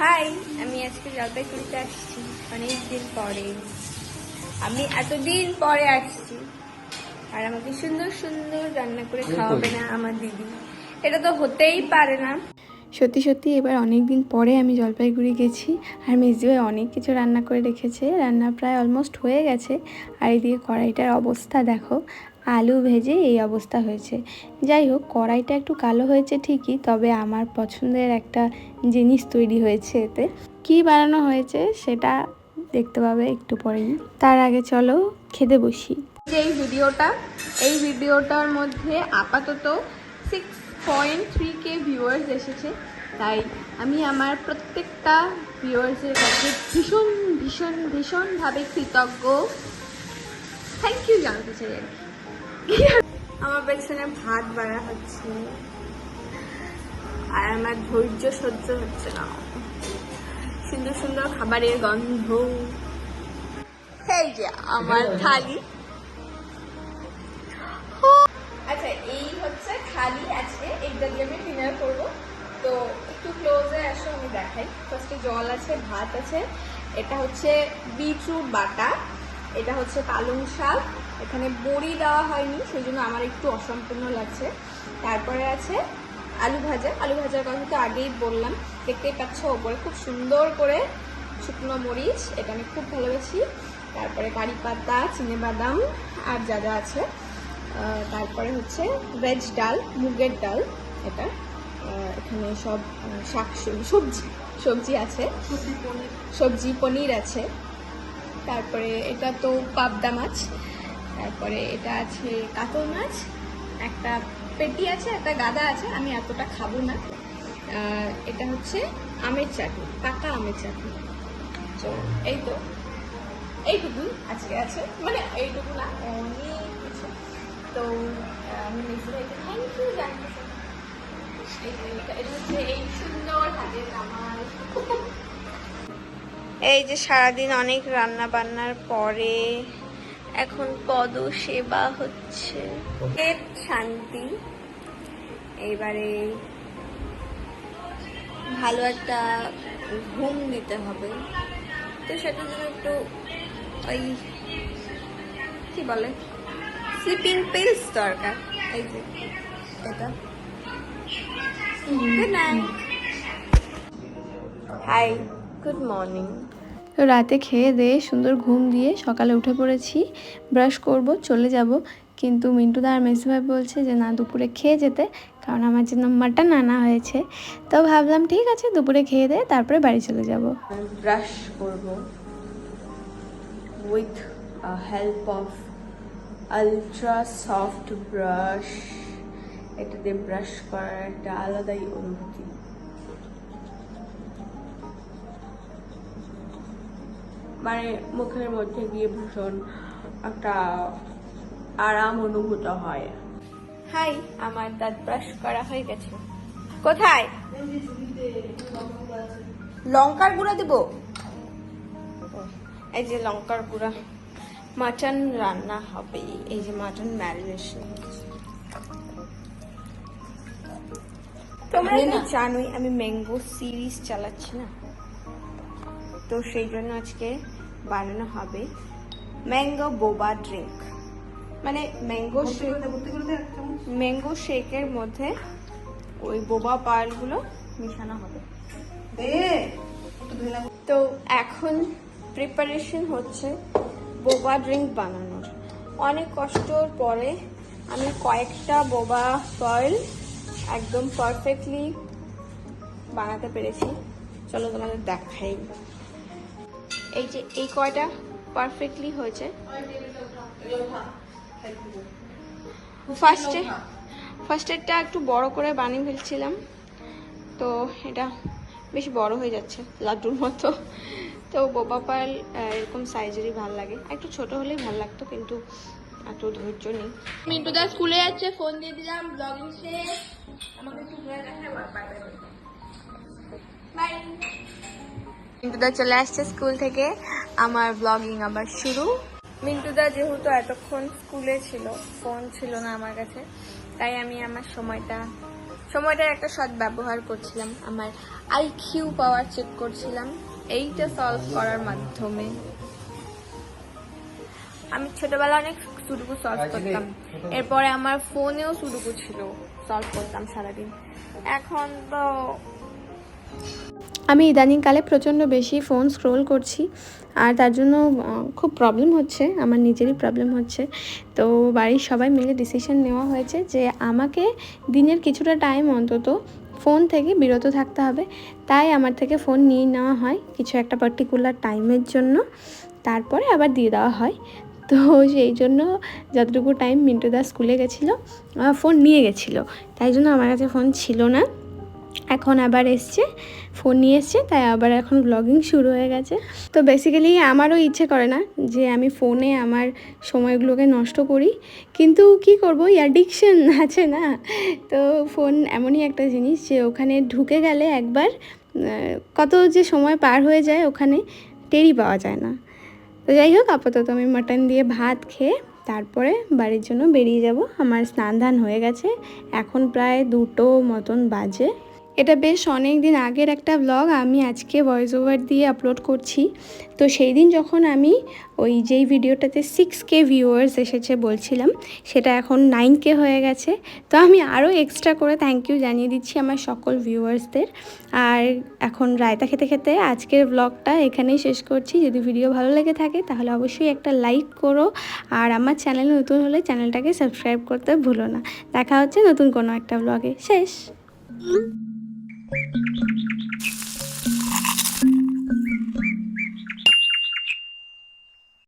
High, আমি আজকে জলপাইগুড়িতে আসছি অনেকদিন পরে। আমি এতদিন পরে আসছি আর আমাকে সুন্দর সুন্দর রান্না করে খাওয়াবে না আমার দিদি? এটা তো হতেই পারে না। সত্যি সত্যি এবার অনেক দিন পরে আমি জলপাইগুড়ি গেছি আর মেজদিভাই অনেক কিছু রান্না করে রেখেছে। রান্না প্রায় অলমোস্ট হয়ে গেছে। আর এদিকে কড়াইটার অবস্থা দেখো, আলু ভেজে এই অবস্থা হয়েছে। যাই হোক, কড়াইটা একটু কালো হয়েছে ঠিকই, তবে আমার পছন্দের একটা জিনিস তৈরি হয়েছে এতে। কি বানানো হয়েছে সেটা দেখতে পাবে একটু পরেই। তার আগে চলো খেতে বসি। এই ভিডিওটার মধ্যে আপাতত 6.3K ভিউয়ার্স এসেছে। তাই আমি আমার প্রত্যেকটা ভিউয়ার্সের কাছে ভীষণ ভীষণ ভীষণভাবে কৃতজ্ঞ। থ্যাংক ইউ জানতে চাই আর কি। আমার পেছনে ভাত বাড়া হচ্ছে আর আমার ধৈর্য সহ্য হচ্ছে না। সুন্দর সুন্দর খাবারের গন্ধ। এই যে আমার থালি। আচ্ছা, এই হচ্ছে থালি। আজকে এইটা দিয়ে আমি ডিনার করবো। তো একটু ক্লোজে আসো, আমি দেখাই। ফার্স্টে জল আছে, ভাত আছে, এটা হচ্ছে বিটরুট বাটা, এটা হচ্ছে পালং শাক, এখানে বড়ি দেওয়া হয়নি সেই জন্য আমার একটু অসম্পূর্ণ লাগছে। তারপরে আছে আলু ভাজা। আলু ভাজার কথা তো আগেই বললাম, দেখতেই পাচ্ছ ওপরে খুব সুন্দর করে শুকনো মরিচ, এটা আমি খুব ভালোবাসি। তারপরে কারি পাতা, চিনেবাদাম আর যা যা আছে। তারপরে হচ্ছে ভেজ ডাল, মুগের ডাল, এটা এখানে সব শাক সবজি আছে, সবজি পনির আছে। তারপরে এটা তো পাবদা মাছ, তারপরে এটা আছে কাতল মাছ, একটা পেটি আছে, একটা গাদা আছে, আমি এতটা খাবো না। এটা হচ্ছে আমের চাটনি, পাকা আমের চাটনি। তো এই তো এইটুকু আজকে আছে, মানে এইটুকু না, অনেক কিছু। তো আমি মেজদিভাইকে থ্যাংক ইউ জানতে চাই। এটা হচ্ছে এই সুন্দর হাতের আমার। এই যে সারাদিন অনেক রান্না বান্নার পরে এখন পদ সেবা হচ্ছে, শান্তি। এইবারে ভালো একটা ঘুম দিতে হবে, তো সেটার জন্য একটু ওই কি বলে স্লিপিং পিলস দরকার। এই যে এটা। Good night. Hi, good morning. তো রাতে খেয়ে দিয়ে সুন্দর ঘুম দিয়ে সকালে উঠে পড়েছি, ব্রাশ করব, চলে যাব। কিন্তু মিন্টুদা আর মেজদিভাই বলছে যে না, দুপুরে খেয়ে যেতে, কারণ আমার জন্য মাটন আনা হয়েছে। তো ভাবলাম ঠিক আছে, দুপুরে খেয়ে দিয়ে তারপরে বাড়ি চলে যাব। ব্রাশ করব with help of ultra soft brush. এটা দিয়ে ব্রাশ করার একটা আলাদাই অনুভূতি। মানে মুখের মধ্যে গিয়ে ভীষণ একটা আরাম অনুভূত হয়। হাই, আমার দাঁত ব্রাশ করা হয়ে গেছে। কোথায় লঙ্কার গুঁড়া দেব? এই যে লঙ্কার গুঁড়া, মাটন রান্না হবে। এই যে মাটন ম্যারিনেশন। তোমরা জানোই আমি ম্যাঙ্গো সিরিজ চালাচ্ছি না, তো সেই জন্য আজকে বানানো হবে ম্যাঙ্গো বোবা ড্রিঙ্ক। মানে ম্যাঙ্গো শেকের মধ্যে ওই বোবা পার্লগুলো মেশানো হবে। তো এখন প্রিপারেশন হচ্ছে বোবা ড্রিঙ্ক বানানোর। অনেক কষ্টর পরে আমি কয়েকটা বোবা পার্ল একদম পারফেক্টলি বানাতে পেরেছি। চলো তোমাদের দেখাই। এই যে এই কয়টা পারফেক্টলি হয়েছে। ফার্স্টেরটা একটু বড় করে বানিয়ে ফেলছিলাম, তো এটা বেশ বড় হয়ে যাচ্ছে লাড্ডুর মতো। তো বোবা পার্ল এরকম সাইজেরই ভাল লাগে, একটু ছোট হলেই ভাল লাগতো, কিন্তু এত ধৈর্য নেই। মিন্টুদা স্কুলে যাচ্ছে, ফোন দিয়ে দিলাম, ব্লগিং শেষ। আমাকে একটু ঘুরে দেখায়, বাই বাই বাই। মিন্টুদা চলে আসছে স্কুল থেকে, আমার ব্লগিং আবার শুরু। মিন্টুদা যেহেতু এতক্ষণ স্কুলে ছিল, ফোন ছিল না আমার কাছে, তাই আমি আমার সময়টার একটা সৎ ব্যবহার করছিলাম আমার আইকিউ পাওয়ার চেক করছিলাম এইটা সলভ করার মাধ্যমে। আমি ছোটবেলা অনেক সুডুকু সলভ করতাম, এরপরে আমার ফোনেও সুডুকু ছিল, সলভ করতাম সারাদিন। এখন তো আমি ইদানিংকালে প্রচণ্ড বেশি ফোন স্ক্রোল করছি, আর তার জন্য খুব প্রবলেম হচ্ছে, আমার নিজেরই প্রবলেম হচ্ছে। তো বাড়ির সবাই মিলে ডিসিশন নেওয়া হয়েছে যে আমাকে দিনের কিছুটা টাইম অন্তত ফোন থেকে বিরত থাকতে হবে। তাই আমার থেকে ফোন নিয়ে নেওয়া হয় কিছু একটা পার্টিকুলার টাইমের জন্য, তারপরে আবার দিয়ে দেওয়া হয়। তো সেই জন্য যতটুকু টাইম মিন্টুদা স্কুলে গেছিলো ফোন নিয়ে গেছিলো, তাই জন্য আমার কাছে ফোন ছিল না। এখন আবার এসছে, ফোন নিয়ে এসছে, তাই আবার এখন ব্লগিং শুরু হয়ে গেছে। তো বেসিক্যালি আমারও ইচ্ছে করে না যে আমি ফোনে আমার সময়গুলোকে নষ্ট করি, কিন্তু কি করব, অ্যাডিকশন আছে না। তো ফোন এমনই একটা জিনিস যে ওখানে ঢুকে গেলে একবার কত যে সময় পার হয়ে যায় ওখানে টেরই পাওয়া যায় না। তো যাই হোক, আপাতত আমি মাটন দিয়ে ভাত খেয়ে তারপরে বাড়ির জন্য বেরিয়ে যাব। আমার স্নান ধান হয়ে গেছে, এখন প্রায় 2টো মতন বাজে। এটা বেশ অনেক দিন আগের একটা ব্লগ, আমি আজকে ভয়েস ওভার দিয়ে আপলোড করছি। তো সেই দিন যখন আমি ওই যেই ভিডিওটাতে 6K ভিউয়ার্স এসেছে বলছিলাম, সেটা এখন 9K হয়ে গেছে। তো আমি আরও এক্সট্রা করে থ্যাংক ইউ জানিয়ে দিচ্ছি আমার সকল ভিউয়ার্সদের। আর এখন রায়তা খেতে খেতে আজকের ব্লগটা এখানেই শেষ করছি। যদি ভিডিও ভালো লেগে থাকে তাহলে অবশ্যই একটা লাইক করো, আর আমার চ্যানেল নতুন হলে চ্যানেলটাকে সাবস্ক্রাইব করতে ভুলো না। দেখা হচ্ছে নতুন কোনো একটা ব্লগে। শেষ।